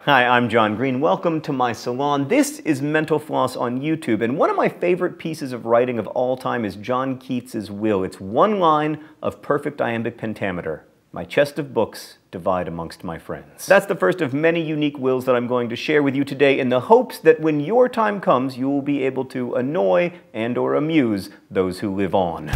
Hi, I'm John Green. Welcome to my salon. This is Mental Floss on YouTube, and one of my favorite pieces of writing of all time is John Keats's will. It's one line of perfect iambic pentameter. My chest of books divide amongst my friends. That's the first of many unique wills that I'm going to share with you today in the hopes that when your time comes, you will be able to annoy and or amuse those who live on.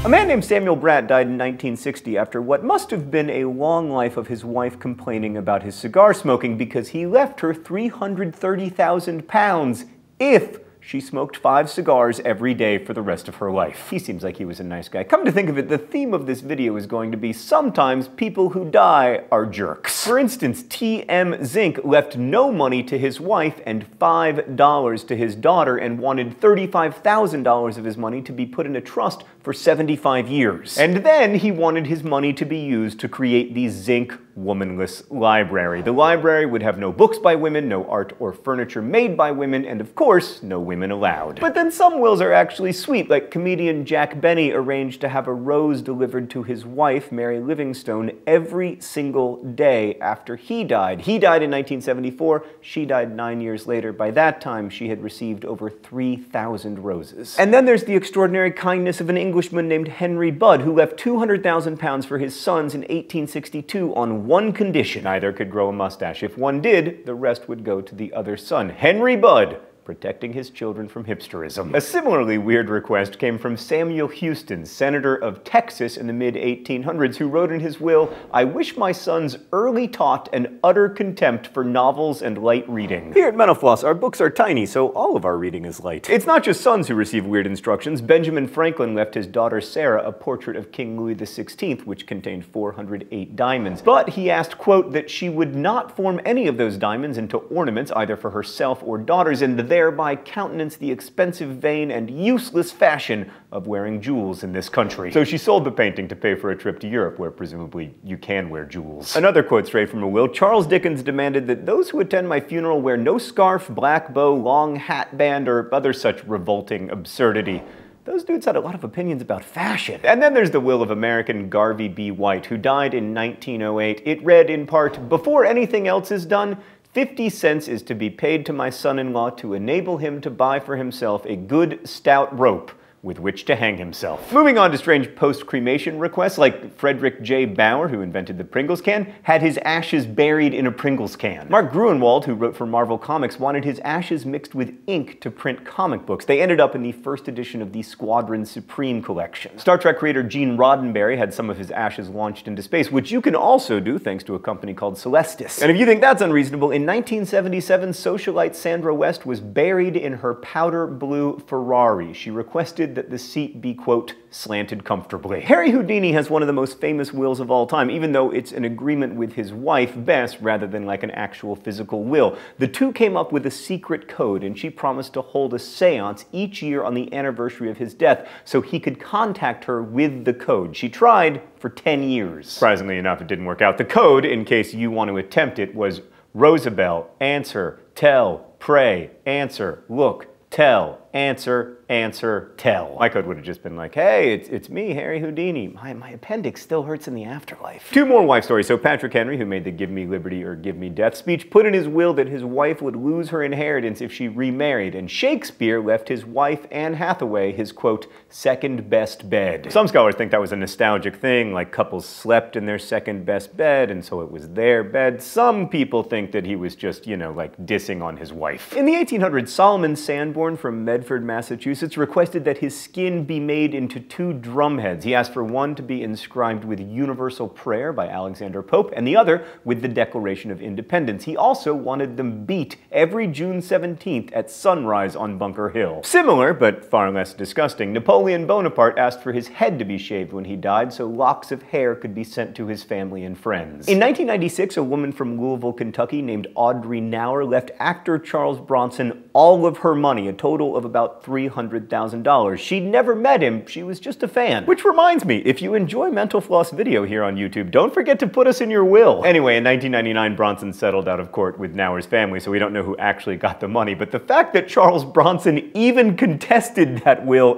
A man named Samuel Bratt died in 1960 after what must have been a long life of his wife complaining about his cigar smoking because he left her 330,000 pounds if she smoked 5 cigars every day for the rest of her life. He seems like he was a nice guy. Come to think of it, the theme of this video is going to be sometimes people who die are jerks. For instance, T.M. Zink left no money to his wife and $5 to his daughter and wanted $35,000 of his money to be put in a trust for 75 years. And then he wanted his money to be used to create the Zink Womanless Library. The library would have no books by women, no art or furniture made by women, and of course, no women allowed. But then some wills are actually sweet, like comedian Jack Benny arranged to have a rose delivered to his wife, Mary Livingstone, every single day after he died. He died in 1974, she died 9 years later. By that time, she had received over 3,000 roses. And then there's the extraordinary kindness of an Englishman named Henry Budd, who left 200,000 pounds for his sons in 1862 on one condition: neither could grow a mustache. If one did, the rest would go to the other son. Henry Budd, protecting his children from hipsterism. A similarly weird request came from Samuel Houston, senator of Texas in the mid-1800s, who wrote in his will, "I wish my sons early taught an utter contempt for novels and light reading." Here at Mental Floss, our books are tiny, so all of our reading is light. It's not just sons who receive weird instructions. Benjamin Franklin left his daughter Sarah a portrait of King Louis XVI, which contained 408 diamonds. But he asked, quote, that she would not form any of those diamonds into ornaments, either for herself or daughters, and thereby countenance the expensive, vain, and useless fashion of wearing jewels in this country. So she sold the painting to pay for a trip to Europe, where presumably you can wear jewels. Another quote straight from a will: Charles Dickens demanded that those who attend my funeral wear no scarf, black bow, long hat band, or other such revolting absurdity. Those dudes had a lot of opinions about fashion. And then there's the will of American Garvey B. White, who died in 1908. It read in part, "Before anything else is done, 50 cents is to be paid to my son-in-law to enable him to buy for himself a good stout rope with which to hang himself." Moving on to strange post-cremation requests, like Frederick J. Bauer, who invented the Pringles can, had his ashes buried in a Pringles can. Mark Gruenwald, who wrote for Marvel Comics, wanted his ashes mixed with ink to print comic books. They ended up in the first edition of the Squadron Supreme collection. Star Trek creator Gene Roddenberry had some of his ashes launched into space, which you can also do thanks to a company called Celestis. And if you think that's unreasonable, in 1977, socialite Sandra West was buried in her powder blue Ferrari. She requested that the seat be, quote, slanted comfortably. Harry Houdini has one of the most famous wills of all time, even though it's an agreement with his wife, Bess, rather than like an actual physical will. The two came up with a secret code, and she promised to hold a seance each year on the anniversary of his death so he could contact her with the code. She tried for 10 years. Surprisingly enough, it didn't work out. The code, in case you want to attempt it, was Rosabelle, answer, tell, pray, answer, look, tell, answer, answer, tell. My code would have just been like, hey, it's me, Harry Houdini. My appendix still hurts in the afterlife. 2 more wife stories. So Patrick Henry, who made the give me liberty or give me death speech, put in his will that his wife would lose her inheritance if she remarried. And Shakespeare left his wife, Anne Hathaway, his, quote, second best bed. Some scholars think that was a nostalgic thing, like couples slept in their second best bed, and so it was their bed. Some people think that he was just, you know, like dissing on his wife. In the 1800s, Salomon Sanborn from Medford, Massachusetts, requested that his skin be made into 2 drumheads. He asked for one to be inscribed with Universal Prayer by Alexander Pope, and the other with the Declaration of Independence. He also wanted them beat every June 17th at sunrise on Bunker Hill. Similar, but far less disgusting, Napoleon Bonaparte asked for his head to be shaved when he died so locks of hair could be sent to his family and friends. In 1996, a woman from Louisville, Kentucky named Audrey Nauer left actor Charles Bronson all of her money, a total of about $300,000. She'd never met him, she was just a fan. Which reminds me, if you enjoy Mental Floss video here on YouTube, don't forget to put us in your will. Anyway, in 1999, Bronson settled out of court with Nauer's family, so we don't know who actually got the money, but the fact that Charles Bronson even contested that will,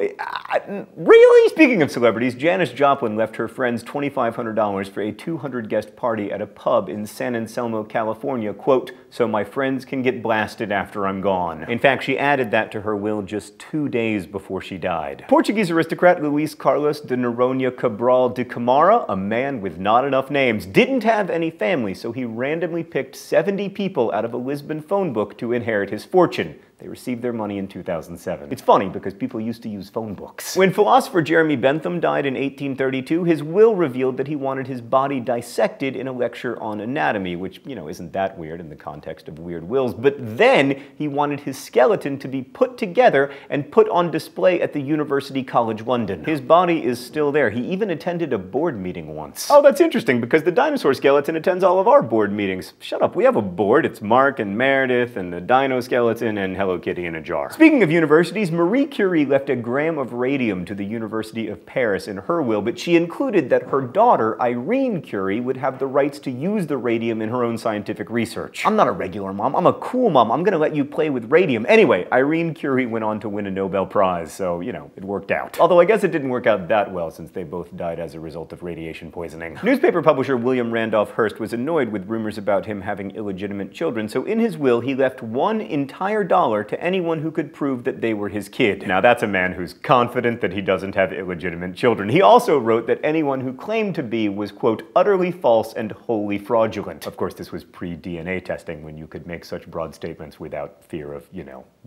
really? Speaking of celebrities, Janis Joplin left her friends $2,500 for a 200-guest party at a pub in San Anselmo, California, quote, so my friends can get blasted after I'm gone. In fact, she added that to her will just 2 days before she died. Portuguese aristocrat Luís Carlos de Noronha Cabral de Camara, a man with not enough names, didn't have any family, so he randomly picked 70 people out of a Lisbon phone book to inherit his fortune. They received their money in 2007. It's funny because people used to use phone books. When philosopher Jeremy Bentham died in 1832, his will revealed that he wanted his body dissected in a lecture on anatomy, which, isn't that weird in the context of weird wills, but then he wanted his skeleton to be put together and put on display at the University College London. His body is still there. He even attended a board meeting once. Oh, that's interesting because the dinosaur skeleton attends all of our board meetings. Shut up, we have a board. It's Mark and Meredith and the dino skeleton and Hello Kitty in a jar. Speaking of universities, Marie Curie left a gram of radium to the University of Paris in her will, but she included that her daughter, Irene Curie, would have the rights to use the radium in her own scientific research. I'm not a regular mom, I'm a cool mom. I'm gonna let you play with radium. Anyway, Irene Curie went on to win a Nobel Prize, so, it worked out. Although I guess it didn't work out that well since they both died as a result of radiation poisoning. Newspaper publisher William Randolph Hearst was annoyed with rumors about him having illegitimate children, so in his will he left $1 entire to anyone who could prove that they were his kid. Now that's a man who's confident that he doesn't have illegitimate children. He also wrote that anyone who claimed to be was, quote, utterly false and wholly fraudulent. Of course, this was pre-DNA testing when you could make such broad statements without fear of,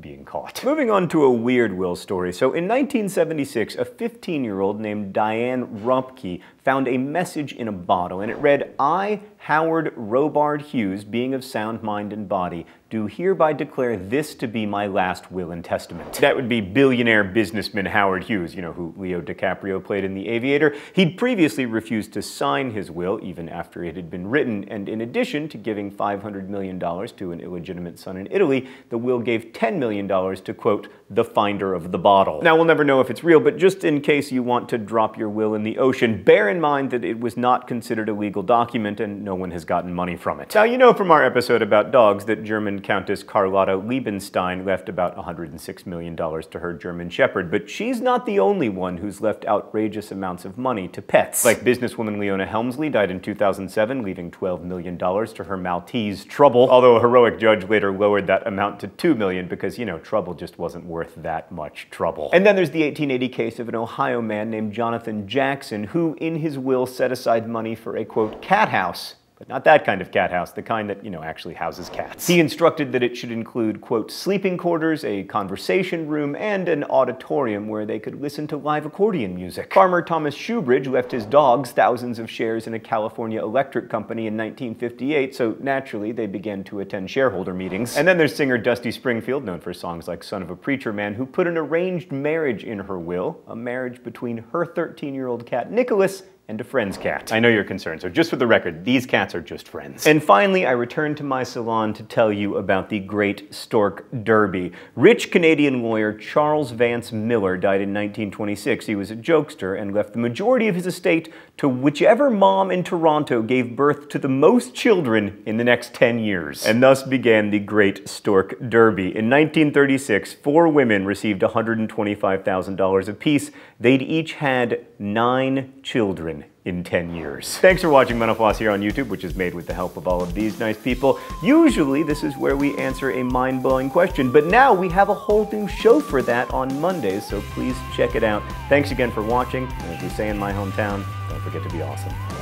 being caught. Moving on to a weird will story. So in 1976, a 15-year-old named Diane Rumpke found a message in a bottle, and it read, I, Howard Robard Hughes, being of sound mind and body, do hereby declare this to be my last will and testament. That would be billionaire businessman Howard Hughes, who Leo DiCaprio played in The Aviator. He'd previously refused to sign his will, even after it had been written, and in addition to giving $500 million to an illegitimate son in Italy, the will gave $10 million to, quote, the finder of the bottle. Now, we'll never know if it's real, but just in case you want to drop your will in the ocean, bear in mind that it was not considered a legal document and no one has gotten money from it. Now, you know from our episode about dogs that German Countess Carlotta Liebenstein left about $106 million to her German Shepherd, but she's not the only one who's left outrageous amounts of money to pets. Like businesswoman Leona Helmsley died in 2007, leaving $12 million to her Maltese Trouble, although a heroic judge later lowered that amount to $2 million because, Trouble just wasn't worth that much trouble. And then there's the 1880 case of an Ohio man named Jonathan Jackson, who in his will set aside money for a, quote, cat house. But not that kind of cat house, the kind that, actually houses cats. He instructed that it should include, quote, sleeping quarters, a conversation room, and an auditorium where they could listen to live accordion music. Farmer Thomas Shoebridge left his dogs thousands of shares in a California electric company in 1958, so naturally they began to attend shareholder meetings. And then there's singer Dusty Springfield, known for songs like Son of a Preacher Man, who put an arranged marriage in her will, a marriage between her 13-year-old cat Nicholas and a friend's cat. I know you're concerned, so just for the record, these cats are just friends. And finally, I return to my salon to tell you about the Great Stork Derby. Rich Canadian lawyer Charles Vance Miller died in 1926. He was a jokester and left the majority of his estate to whichever mom in Toronto gave birth to the most children in the next 10 years. And thus began the Great Stork Derby. In 1936, 4 women received $125,000 apiece. They'd each had 9 children in 10 years. Thanks for watching Mental Floss here on YouTube, which is made with the help of all of these nice people. Usually, this is where we answer a mind-blowing question, but now we have a whole new show for that on Mondays, so please check it out. Thanks again for watching, and as we say in my hometown, don't forget to be awesome.